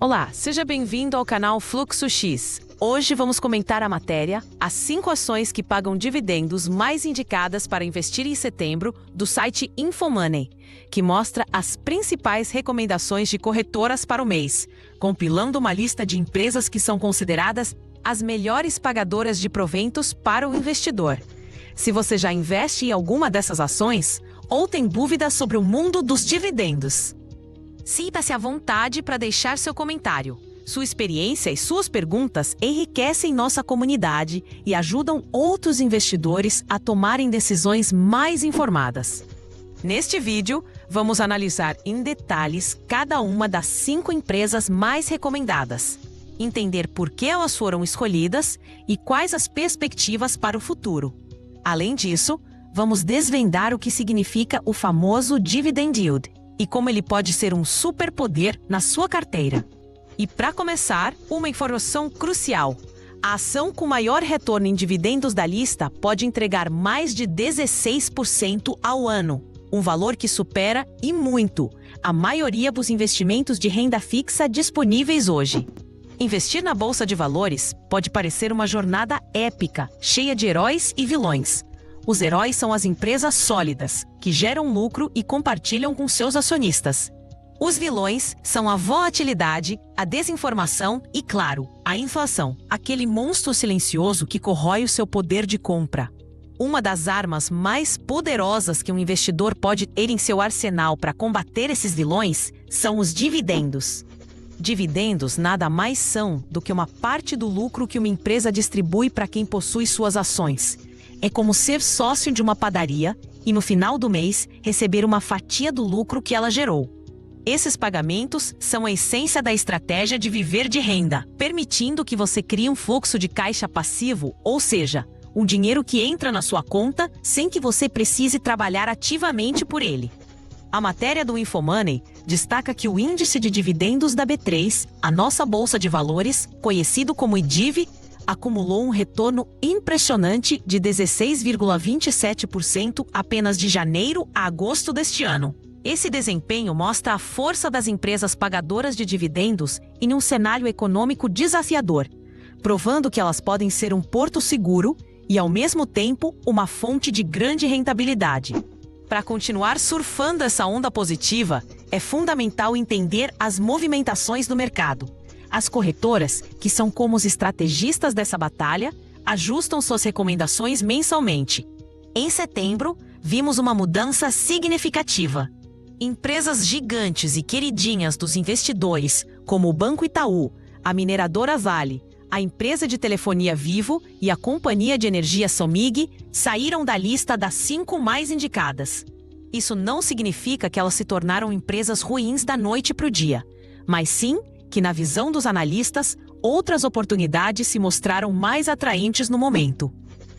Olá, seja bem-vindo ao canal Fluxo X. Hoje vamos comentar a matéria As 5 ações que pagam dividendos mais indicadas para investir em setembro do site Infomoney, que mostra as principais recomendações de corretoras para o mês, compilando uma lista de empresas que são consideradas as melhores pagadoras de proventos para o investidor. Se você já investe em alguma dessas ações ou tem dúvidas sobre o mundo dos dividendos, sinta-se à vontade para deixar seu comentário. Sua experiência e suas perguntas enriquecem nossa comunidade e ajudam outros investidores a tomarem decisões mais informadas. Neste vídeo, vamos analisar em detalhes cada uma das 5 empresas mais recomendadas, entender por que elas foram escolhidas e quais as perspectivas para o futuro. Além disso, vamos desvendar o que significa o famoso Dividend Yield e como ele pode ser um superpoder na sua carteira. E para começar, uma informação crucial. A ação com maior retorno em dividendos da lista pode entregar mais de 16% ao ano, um valor que supera, e muito, a maioria dos investimentos de renda fixa disponíveis hoje. Investir na Bolsa de Valores pode parecer uma jornada épica, cheia de heróis e vilões. Os heróis são as empresas sólidas, que geram lucro e compartilham com seus acionistas. Os vilões são a volatilidade, a desinformação e, claro, a inflação, aquele monstro silencioso que corrói o seu poder de compra. Uma das armas mais poderosas que um investidor pode ter em seu arsenal para combater esses vilões são os dividendos. Dividendos nada mais são do que uma parte do lucro que uma empresa distribui para quem possui suas ações. É como ser sócio de uma padaria e, no final do mês, receber uma fatia do lucro que ela gerou. Esses pagamentos são a essência da estratégia de viver de renda, permitindo que você crie um fluxo de caixa passivo, ou seja, um dinheiro que entra na sua conta sem que você precise trabalhar ativamente por ele. A matéria do Infomoney destaca que o índice de dividendos da B3, a nossa bolsa de valores, conhecido como IDIV, acumulou um retorno impressionante de 16,27% apenas de janeiro a agosto deste ano. Esse desempenho mostra a força das empresas pagadoras de dividendos em um cenário econômico desafiador, provando que elas podem ser um porto seguro e, ao mesmo tempo, uma fonte de grande rentabilidade. Para continuar surfando essa onda positiva, é fundamental entender as movimentações do mercado. As corretoras, que são como os estrategistas dessa batalha, ajustam suas recomendações mensalmente. Em setembro, vimos uma mudança significativa. Empresas gigantes e queridinhas dos investidores, como o Banco Itaú, a mineradora Vale, a empresa de telefonia Vivo e a companhia de energia Somig, saíram da lista das 5 mais indicadas. Isso não significa que elas se tornaram empresas ruins da noite para o dia, mas sim que, na visão dos analistas, outras oportunidades se mostraram mais atraentes no momento.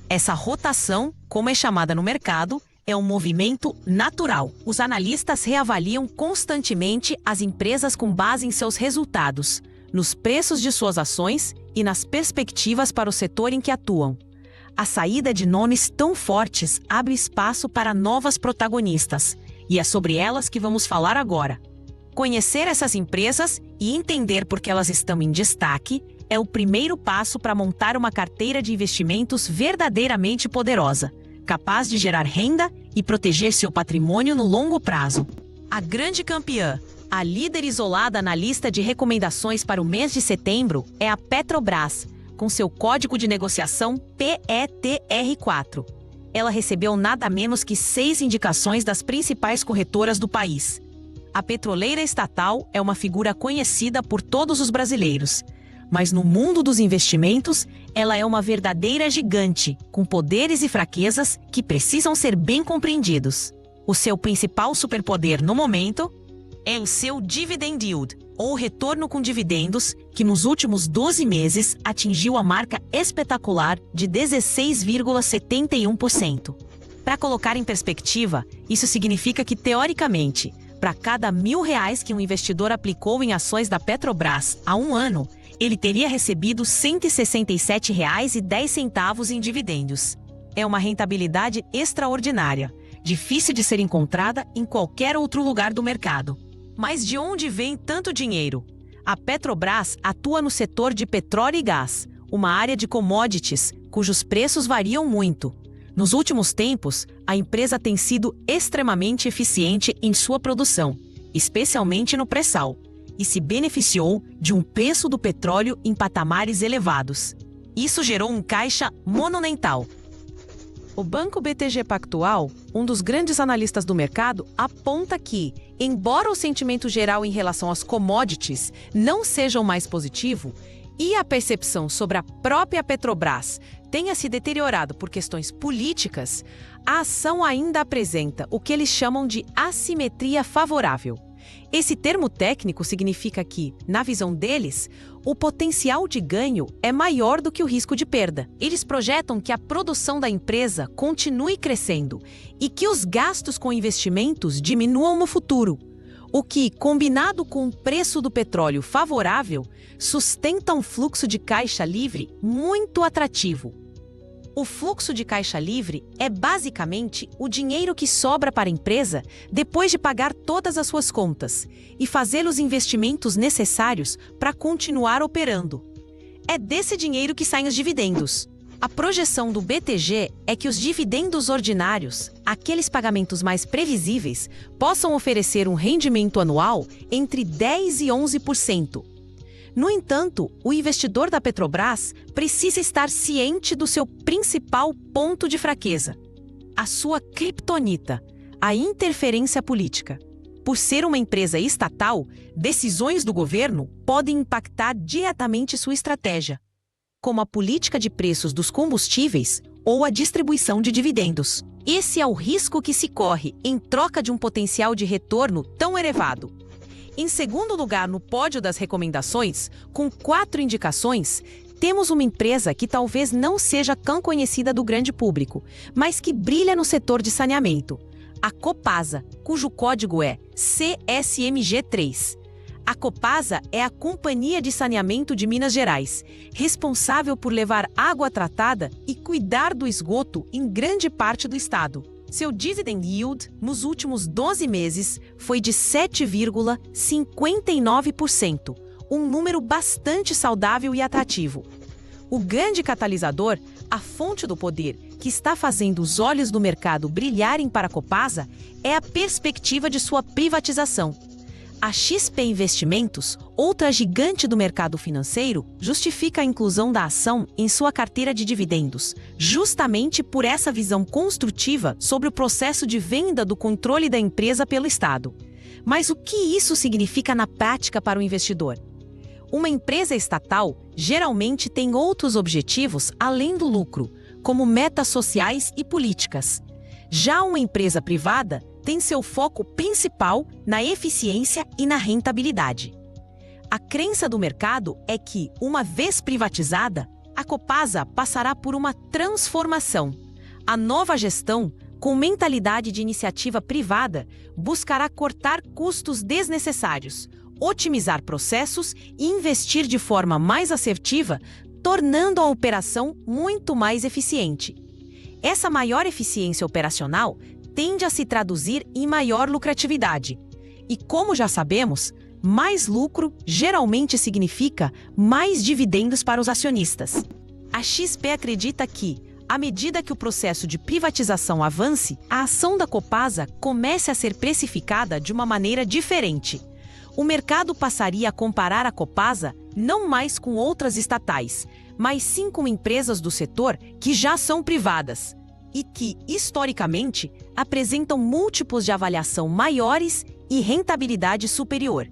Essa rotação, como é chamada no mercado, é um movimento natural. Os analistas reavaliam constantemente as empresas com base em seus resultados, nos preços de suas ações e nas perspectivas para o setor em que atuam. A saída de nomes tão fortes abre espaço para novas protagonistas, e é sobre elas que vamos falar agora. Conhecer essas empresas e entender por que elas estão em destaque é o primeiro passo para montar uma carteira de investimentos verdadeiramente poderosa, capaz de gerar renda e proteger seu patrimônio no longo prazo. A grande campeã, a líder isolada na lista de recomendações para o mês de setembro, é a Petrobras, com seu código de negociação PETR4. Ela recebeu nada menos que 6 indicações das principais corretoras do país. A petroleira estatal é uma figura conhecida por todos os brasileiros, mas no mundo dos investimentos, ela é uma verdadeira gigante, com poderes e fraquezas que precisam ser bem compreendidos. O seu principal superpoder no momento é o seu Dividend Yield, ou retorno com dividendos, que nos últimos 12 meses atingiu a marca espetacular de 16,71%. Para colocar em perspectiva, isso significa que, teoricamente, para cada R$1.000 que um investidor aplicou em ações da Petrobras há um ano, ele teria recebido R$ 167,10 em dividendos. É uma rentabilidade extraordinária, difícil de ser encontrada em qualquer outro lugar do mercado. Mas de onde vem tanto dinheiro? A Petrobras atua no setor de petróleo e gás, uma área de commodities cujos preços variam muito. Nos últimos tempos, a empresa tem sido extremamente eficiente em sua produção, especialmente no pré-sal, e se beneficiou de um preço do petróleo em patamares elevados. Isso gerou um caixa monumental. O Banco BTG Pactual, um dos grandes analistas do mercado, aponta que, embora o sentimento geral em relação às commodities não seja o mais positivo, e a percepção sobre a própria Petrobras tenha se deteriorado por questões políticas, a ação ainda apresenta o que eles chamam de assimetria favorável. Esse termo técnico significa que, na visão deles, o potencial de ganho é maior do que o risco de perda. Eles projetam que a produção da empresa continue crescendo e que os gastos com investimentos diminuam no futuro, o que, combinado com o preço do petróleo favorável, sustenta um fluxo de caixa livre muito atrativo. O fluxo de caixa livre é basicamente o dinheiro que sobra para a empresa depois de pagar todas as suas contas e fazer os investimentos necessários para continuar operando. É desse dinheiro que saem os dividendos. A projeção do BTG é que os dividendos ordinários, aqueles pagamentos mais previsíveis, possam oferecer um rendimento anual entre 10% e 11%. No entanto, o investidor da Petrobras precisa estar ciente do seu principal ponto de fraqueza: a sua criptonita, a interferência política. Por ser uma empresa estatal, decisões do governo podem impactar diretamente sua estratégia, como a política de preços dos combustíveis ou a distribuição de dividendos. Esse é o risco que se corre em troca de um potencial de retorno tão elevado. Em segundo lugar no pódio das recomendações, com 4 indicações, temos uma empresa que talvez não seja tão conhecida do grande público, mas que brilha no setor de saneamento: a Copasa, cujo código é CSMG3. A Copasa é a Companhia de Saneamento de Minas Gerais, responsável por levar água tratada e cuidar do esgoto em grande parte do estado. Seu dividend yield nos últimos 12 meses foi de 7,59%, um número bastante saudável e atrativo. O grande catalisador, a fonte do poder que está fazendo os olhos do mercado brilharem para a Copasa, é a perspectiva de sua privatização. A XP Investimentos, outra gigante do mercado financeiro, justifica a inclusão da ação em sua carteira de dividendos, justamente por essa visão construtiva sobre o processo de venda do controle da empresa pelo Estado. Mas o que isso significa na prática para o investidor? Uma empresa estatal geralmente tem outros objetivos além do lucro, como metas sociais e políticas. Já uma empresa privada tem seu foco principal na eficiência e na rentabilidade. A crença do mercado é que, uma vez privatizada, a Copasa passará por uma transformação. A nova gestão, com mentalidade de iniciativa privada, buscará cortar custos desnecessários, otimizar processos e investir de forma mais assertiva, tornando a operação muito mais eficiente. Essa maior eficiência operacional tende a se traduzir em maior lucratividade. E como já sabemos, mais lucro geralmente significa mais dividendos para os acionistas. A XP acredita que, à medida que o processo de privatização avance, a ação da Copasa comece a ser precificada de uma maneira diferente. O mercado passaria a comparar a Copasa não mais com outras estatais, mas sim com empresas do setor que já são privadas e que, historicamente, apresentam múltiplos de avaliação maiores e rentabilidade superior.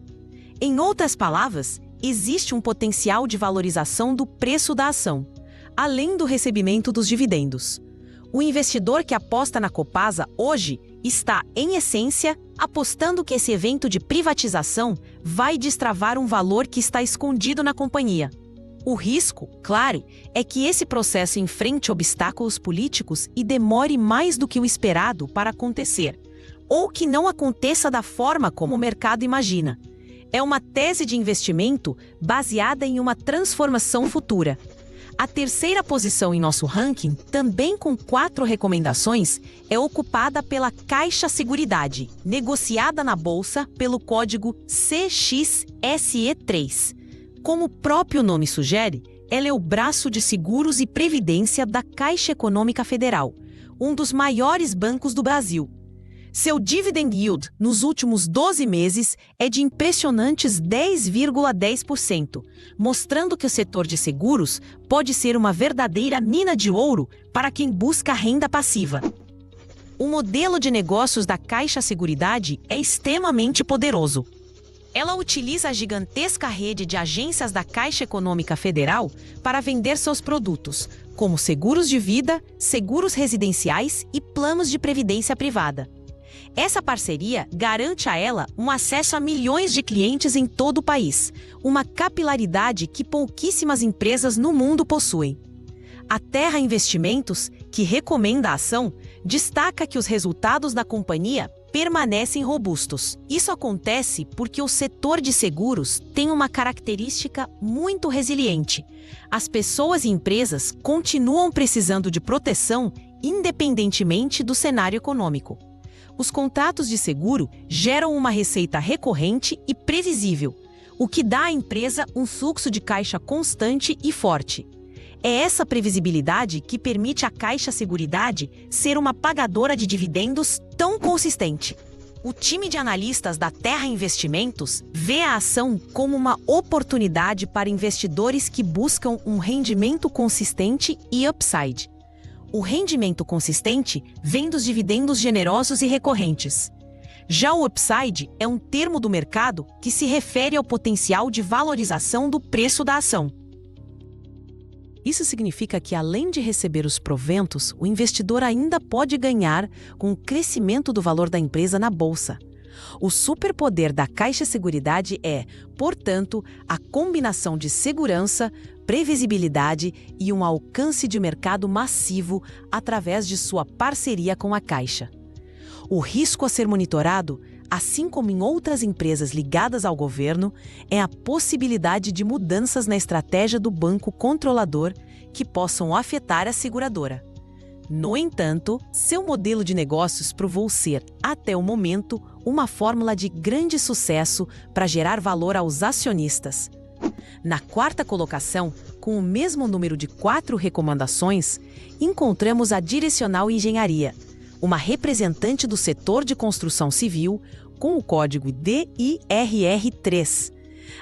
Em outras palavras, existe um potencial de valorização do preço da ação, além do recebimento dos dividendos. O investidor que aposta na Copasa hoje está, em essência, apostando que esse evento de privatização vai destravar um valor que está escondido na companhia. O risco, claro, é que esse processo enfrente obstáculos políticos e demore mais do que o esperado para acontecer, ou que não aconteça da forma como o mercado imagina. É uma tese de investimento baseada em uma transformação futura. A terceira posição em nosso ranking, também com 4 recomendações, é ocupada pela Caixa Seguridade, negociada na Bolsa pelo código CXSE3. Como o próprio nome sugere, ela é o braço de seguros e previdência da Caixa Econômica Federal, um dos maiores bancos do Brasil. Seu dividend yield nos últimos 12 meses é de impressionantes 10,10%, mostrando que o setor de seguros pode ser uma verdadeira mina de ouro para quem busca renda passiva. O modelo de negócios da Caixa Seguridade é extremamente poderoso. Ela utiliza a gigantesca rede de agências da Caixa Econômica Federal para vender seus produtos, como seguros de vida, seguros residenciais e planos de previdência privada. Essa parceria garante a ela um acesso a milhões de clientes em todo o país, uma capilaridade que pouquíssimas empresas no mundo possuem. A Terra Investimentos, que recomenda a ação, destaca que os resultados da companhia permanecem robustos. Isso acontece porque o setor de seguros tem uma característica muito resiliente. As pessoas e empresas continuam precisando de proteção independentemente do cenário econômico. Os contratos de seguro geram uma receita recorrente e previsível, o que dá à empresa um fluxo de caixa constante e forte. É essa previsibilidade que permite à Caixa Seguridade ser uma pagadora de dividendos tão consistente. O time de analistas da Terra Investimentos vê a ação como uma oportunidade para investidores que buscam um rendimento consistente e upside. O rendimento consistente vem dos dividendos generosos e recorrentes. Já o upside é um termo do mercado que se refere ao potencial de valorização do preço da ação. Isso significa que, além de receber os proventos, o investidor ainda pode ganhar com o crescimento do valor da empresa na bolsa. O superpoder da Caixa Seguridade é, portanto, a combinação de segurança, previsibilidade e um alcance de mercado massivo através de sua parceria com a Caixa. O risco a ser monitorado, assim como em outras empresas ligadas ao governo, é a possibilidade de mudanças na estratégia do banco controlador que possam afetar a seguradora. No entanto, seu modelo de negócios provou ser, até o momento, uma fórmula de grande sucesso para gerar valor aos acionistas. Na quarta colocação, com o mesmo número de 4 recomendações, encontramos a Direcional Engenharia, uma representante do setor de construção civil, com o código DIRR3.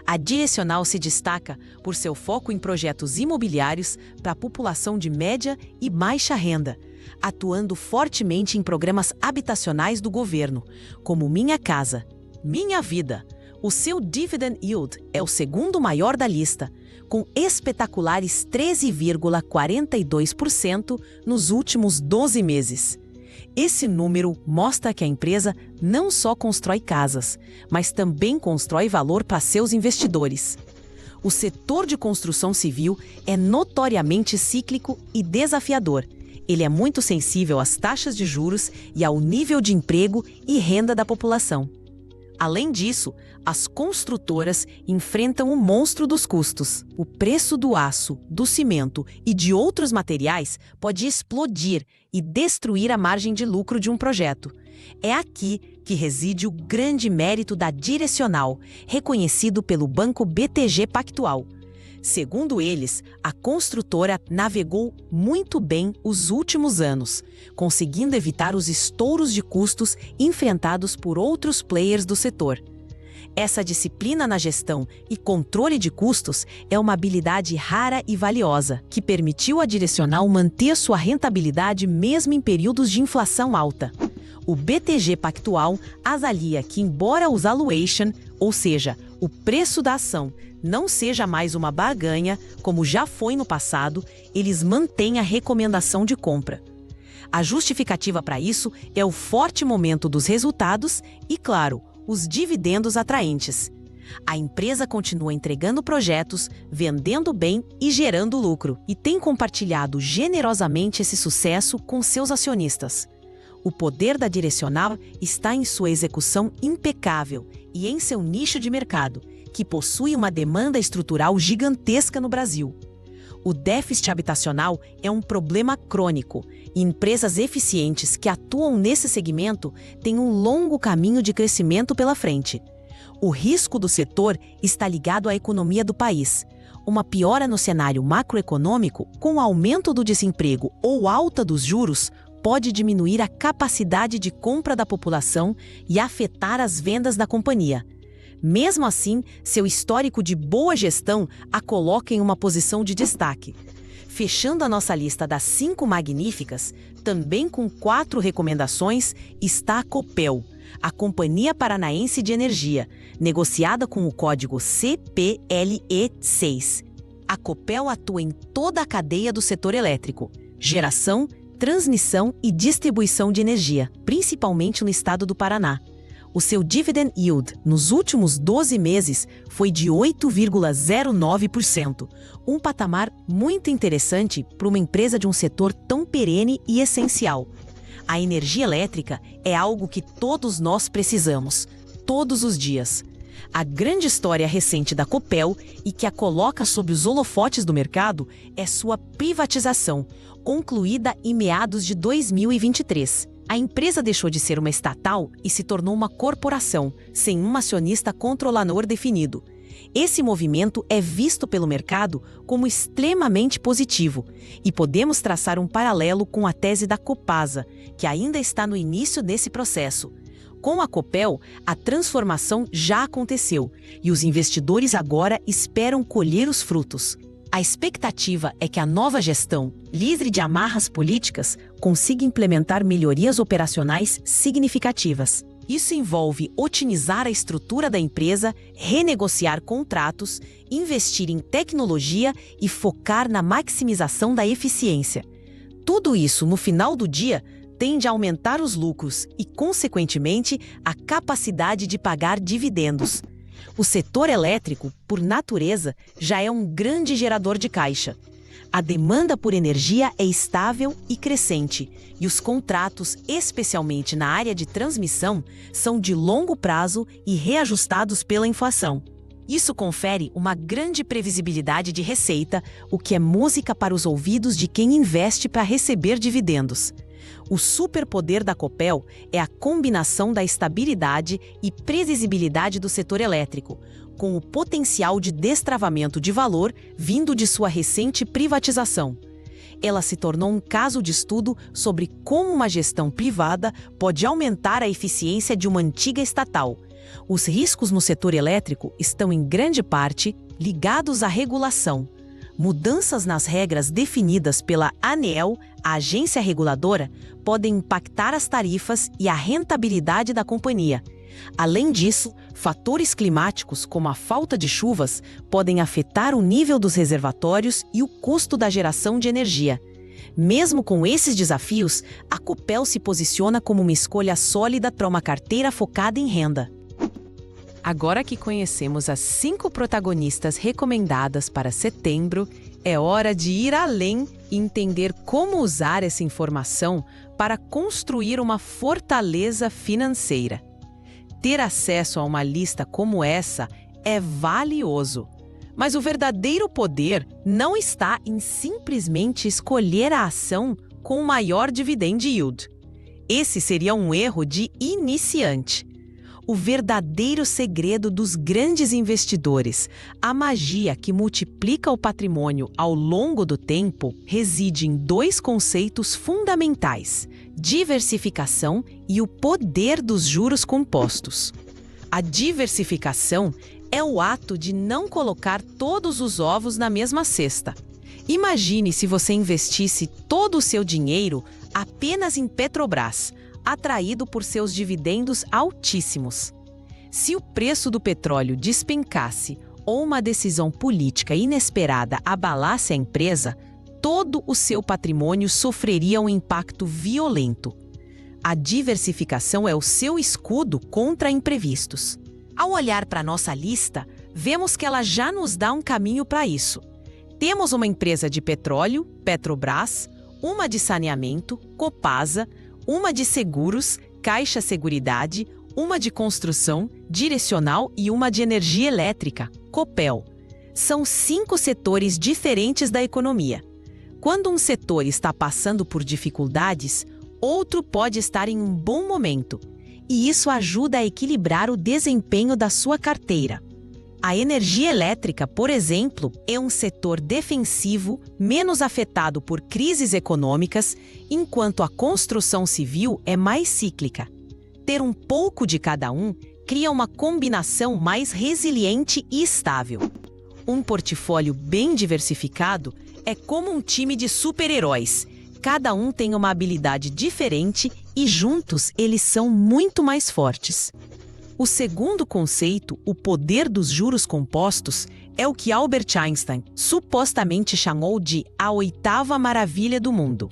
A Direcional se destaca por seu foco em projetos imobiliários para a população de média e baixa renda, atuando fortemente em programas habitacionais do governo, como Minha Casa, Minha Vida. O seu dividend yield é o segundo maior da lista, com espetaculares 13,42% nos últimos 12 meses. Esse número mostra que a empresa não só constrói casas, mas também constrói valor para seus investidores. O setor de construção civil é notoriamente cíclico e desafiador. Ele é muito sensível às taxas de juros e ao nível de emprego e renda da população. Além disso, as construtoras enfrentam o monstro dos custos. O preço do aço, do cimento e de outros materiais pode explodir e destruir a margem de lucro de um projeto. É aqui que reside o grande mérito da Direcional, reconhecido pelo banco BTG Pactual. Segundo eles, a construtora navegou muito bem os últimos anos, conseguindo evitar os estouros de custos enfrentados por outros players do setor. Essa disciplina na gestão e controle de custos é uma habilidade rara e valiosa, que permitiu à Direcional manter sua rentabilidade mesmo em períodos de inflação alta. O BTG Pactual avalia que, embora os valuation, ou seja, o preço da ação, não seja mais uma barganha, como já foi no passado, eles mantêm a recomendação de compra. A justificativa para isso é o forte momento dos resultados e, claro, os dividendos atraentes. A empresa continua entregando projetos, vendendo bem e gerando lucro, e tem compartilhado generosamente esse sucesso com seus acionistas. O poder da Direcional está em sua execução impecável e em seu nicho de mercado, que possui uma demanda estrutural gigantesca no Brasil. O déficit habitacional é um problema crônico e empresas eficientes que atuam nesse segmento têm um longo caminho de crescimento pela frente. O risco do setor está ligado à economia do país. Uma piora no cenário macroeconômico, com o aumento do desemprego ou alta dos juros, pode diminuir a capacidade de compra da população e afetar as vendas da companhia. Mesmo assim, seu histórico de boa gestão a coloca em uma posição de destaque. Fechando a nossa lista das 5 magníficas, também com 4 recomendações, está a Copel, a Companhia Paranaense de Energia, negociada com o código CPLE6. A Copel atua em toda a cadeia do setor elétrico: geração, transmissão e distribuição de energia, principalmente no estado do Paraná. O seu dividend yield nos últimos 12 meses foi de 8,09%, um patamar muito interessante para uma empresa de um setor tão perene e essencial. A energia elétrica é algo que todos nós precisamos, todos os dias. A grande história recente da Copel e que a coloca sob os holofotes do mercado é sua privatização, concluída em meados de 2023. A empresa deixou de ser uma estatal e se tornou uma corporação, sem um acionista controlador definido. Esse movimento é visto pelo mercado como extremamente positivo e podemos traçar um paralelo com a tese da Copasa, que ainda está no início desse processo. Com a Copel, a transformação já aconteceu e os investidores agora esperam colher os frutos. A expectativa é que a nova gestão, livre de amarras políticas, consiga implementar melhorias operacionais significativas. Isso envolve otimizar a estrutura da empresa, renegociar contratos, investir em tecnologia e focar na maximização da eficiência. Tudo isso, no final do dia, tende a aumentar os lucros e, consequentemente, a capacidade de pagar dividendos. O setor elétrico, por natureza, já é um grande gerador de caixa. A demanda por energia é estável e crescente, e os contratos, especialmente na área de transmissão, são de longo prazo e reajustados pela inflação. Isso confere uma grande previsibilidade de receita, o que é música para os ouvidos de quem investe para receber dividendos. O superpoder da Copel é a combinação da estabilidade e previsibilidade do setor elétrico, com o potencial de destravamento de valor vindo de sua recente privatização. Ela se tornou um caso de estudo sobre como uma gestão privada pode aumentar a eficiência de uma antiga estatal. Os riscos no setor elétrico estão em grande parte ligados à regulação. Mudanças nas regras definidas pela ANEEL, a agência reguladora, podem impactar as tarifas e a rentabilidade da companhia. Além disso, fatores climáticos como a falta de chuvas podem afetar o nível dos reservatórios e o custo da geração de energia. Mesmo com esses desafios, a Copel se posiciona como uma escolha sólida para uma carteira focada em renda. Agora que conhecemos as 5 protagonistas recomendadas para setembro, é hora de ir além e entender como usar essa informação para construir uma fortaleza financeira. Ter acesso a uma lista como essa é valioso, mas o verdadeiro poder não está em simplesmente escolher a ação com maior dividend yield. Esse seria um erro de iniciante. O verdadeiro segredo dos grandes investidores, a magia que multiplica o patrimônio ao longo do tempo, reside em 2 conceitos fundamentais: diversificação e o poder dos juros compostos. A diversificação é o ato de não colocar todos os ovos na mesma cesta. Imagine se você investisse todo o seu dinheiro apenas em Petrobras, atraído por seus dividendos altíssimos. Se o preço do petróleo despencasse ou uma decisão política inesperada abalasse a empresa, todo o seu patrimônio sofreria um impacto violento. A diversificação é o seu escudo contra imprevistos. Ao olhar para a nossa lista, vemos que ela já nos dá um caminho para isso. Temos uma empresa de petróleo, Petrobras, uma de saneamento, Copasa, uma de seguros, Caixa Seguridade, uma de construção, Direcional e uma de energia elétrica, Copel. São 5 setores diferentes da economia. Quando um setor está passando por dificuldades, outro pode estar em um bom momento, e isso ajuda a equilibrar o desempenho da sua carteira. A energia elétrica, por exemplo, é um setor defensivo, menos afetado por crises econômicas, enquanto a construção civil é mais cíclica. Ter um pouco de cada um cria uma combinação mais resiliente e estável. Um portfólio bem diversificado é como um time de super-heróis. Cada um tem uma habilidade diferente e juntos eles são muito mais fortes. O segundo conceito, o poder dos juros compostos, é o que Albert Einstein supostamente chamou de a 8ª maravilha do mundo.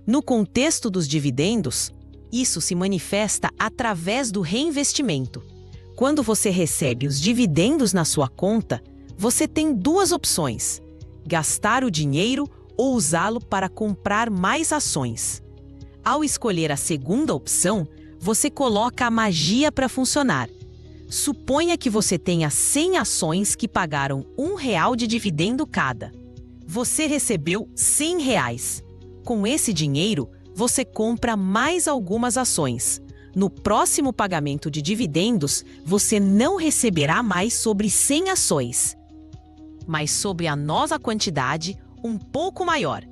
No contexto dos dividendos, isso se manifesta através do reinvestimento. Quando você recebe os dividendos na sua conta, você tem 2 opções: gastar o dinheiro ou usá-lo para comprar mais ações. Ao escolher a segunda opção, você coloca a magia para funcionar. Suponha que você tenha 100 ações que pagaram R$ 1 de dividendo cada. Você recebeu R$ 100. Com esse dinheiro, você compra mais algumas ações. No próximo pagamento de dividendos, você não receberá mais sobre 100 ações, mas sobre a nova quantidade, um pouco maior.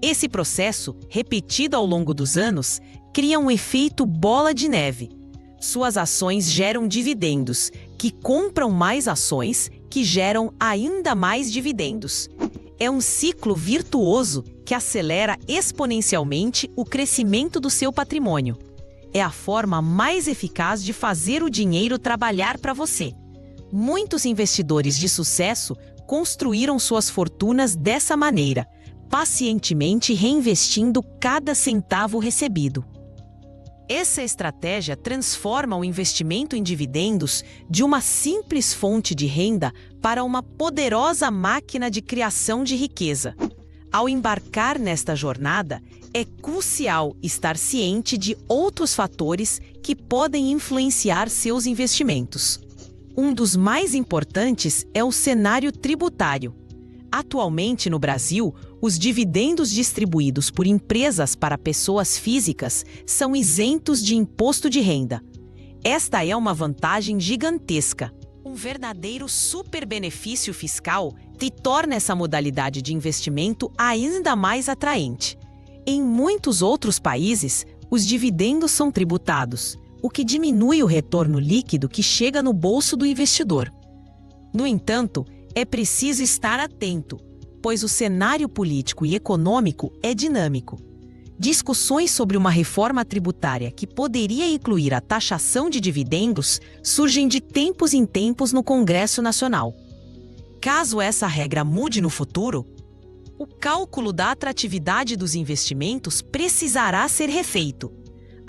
Esse processo, repetido ao longo dos anos, cria um efeito bola de neve. Suas ações geram dividendos, que compram mais ações, que geram ainda mais dividendos. É um ciclo virtuoso que acelera exponencialmente o crescimento do seu patrimônio. É a forma mais eficaz de fazer o dinheiro trabalhar para você. Muitos investidores de sucesso construíram suas fortunas dessa maneira, pacientemente reinvestindo cada centavo recebido. Essa estratégia transforma o investimento em dividendos de uma simples fonte de renda para uma poderosa máquina de criação de riqueza. Ao embarcar nesta jornada, é crucial estar ciente de outros fatores que podem influenciar seus investimentos. Um dos mais importantes é o cenário tributário. Atualmente, no Brasil, os dividendos distribuídos por empresas para pessoas físicas são isentos de imposto de renda. Esta é uma vantagem gigantesca. Um verdadeiro super-benefício fiscal que torna essa modalidade de investimento ainda mais atraente. Em muitos outros países, os dividendos são tributados, o que diminui o retorno líquido que chega no bolso do investidor. No entanto, é preciso estar atento, pois o cenário político e econômico é dinâmico. Discussões sobre uma reforma tributária que poderia incluir a taxação de dividendos surgem de tempos em tempos no Congresso Nacional. Caso essa regra mude no futuro, o cálculo da atratividade dos investimentos precisará ser refeito.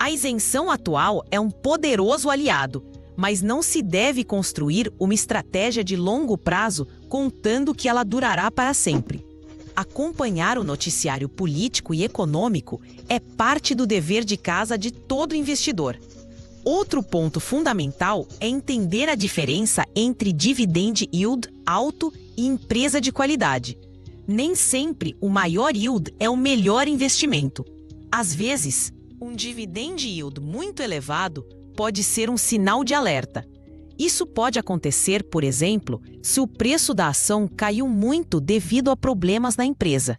A isenção atual é um poderoso aliado, mas não se deve construir uma estratégia de longo prazo contando que ela durará para sempre. Acompanhar o noticiário político e econômico é parte do dever de casa de todo investidor. Outro ponto fundamental é entender a diferença entre dividend yield alto e empresa de qualidade. Nem sempre o maior yield é o melhor investimento. Às vezes, um dividend yield muito elevado pode ser um sinal de alerta. Isso pode acontecer, por exemplo, se o preço da ação caiu muito devido a problemas na empresa.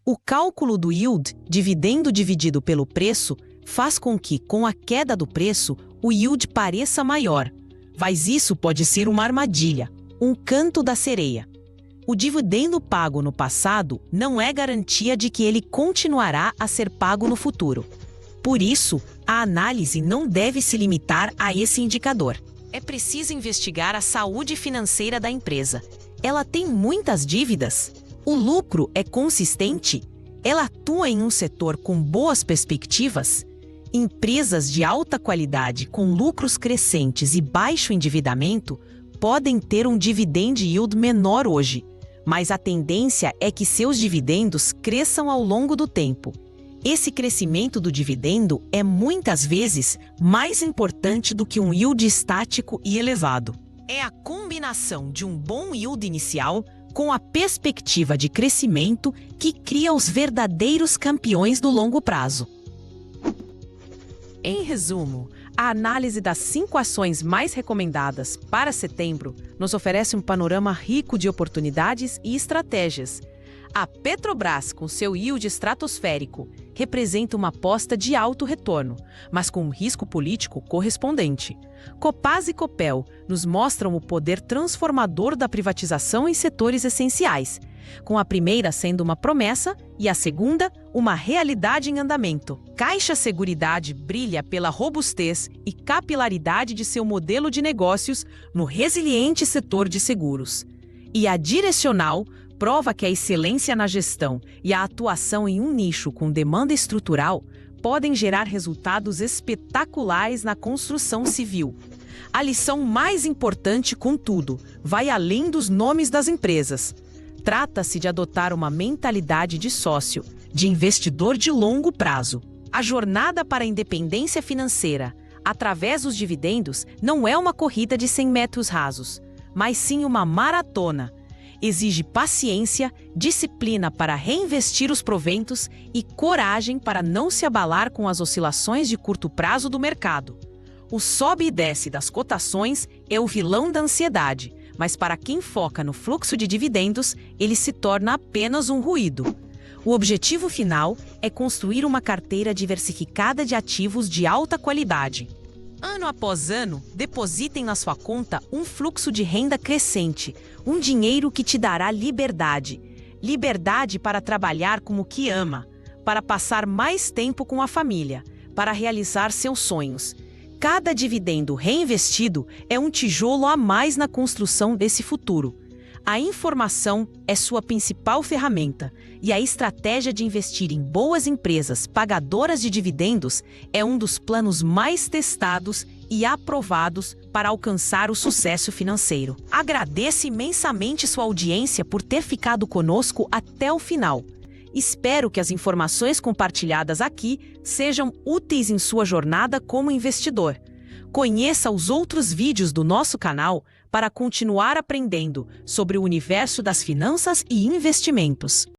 O cálculo do yield, dividendo dividido pelo preço, faz com que, com a queda do preço, o yield pareça maior. Mas isso pode ser uma armadilha, um canto da sereia. O dividendo pago no passado não é garantia de que ele continuará a ser pago no futuro. Por isso, a análise não deve se limitar a esse indicador. É preciso investigar a saúde financeira da empresa. Ela tem muitas dívidas? O lucro é consistente? Ela atua em um setor com boas perspectivas? Empresas de alta qualidade com lucros crescentes e baixo endividamento podem ter um dividend yield menor hoje, mas a tendência é que seus dividendos cresçam ao longo do tempo. Esse crescimento do dividendo é muitas vezes mais importante do que um yield estático e elevado. É a combinação de um bom yield inicial com a perspectiva de crescimento que cria os verdadeiros campeões do longo prazo. Em resumo, a análise das 5 ações mais recomendadas para setembro nos oferece um panorama rico de oportunidades e estratégias. A Petrobras, com seu yield estratosférico, representa uma aposta de alto retorno, mas com um risco político correspondente. Copasa e Copel nos mostram o poder transformador da privatização em setores essenciais, com a primeira sendo uma promessa e a segunda uma realidade em andamento. Caixa Seguridade brilha pela robustez e capilaridade de seu modelo de negócios no resiliente setor de seguros. E a Direcional prova que a excelência na gestão e a atuação em um nicho com demanda estrutural podem gerar resultados espetaculares na construção civil. A lição mais importante, contudo, vai além dos nomes das empresas. Trata-se de adotar uma mentalidade de sócio, de investidor de longo prazo. A jornada para a independência financeira, através dos dividendos, não é uma corrida de 100 metros rasos, mas sim uma maratona. Exige paciência, disciplina para reinvestir os proventos e coragem para não se abalar com as oscilações de curto prazo do mercado. O sobe e desce das cotações é o vilão da ansiedade, mas para quem foca no fluxo de dividendos, ele se torna apenas um ruído. O objetivo final é construir uma carteira diversificada de ativos de alta qualidade. Ano após ano, depositem na sua conta um fluxo de renda crescente, um dinheiro que te dará liberdade. Liberdade para trabalhar com o que ama, para passar mais tempo com a família, para realizar seus sonhos. Cada dividendo reinvestido é um tijolo a mais na construção desse futuro. A informação é sua principal ferramenta e a estratégia de investir em boas empresas pagadoras de dividendos é um dos planos mais testados e aprovados para alcançar o sucesso financeiro. Agradeço imensamente sua audiência por ter ficado conosco até o final. Espero que as informações compartilhadas aqui sejam úteis em sua jornada como investidor. Conheça os outros vídeos do nosso canal para continuar aprendendo sobre o universo das finanças e investimentos.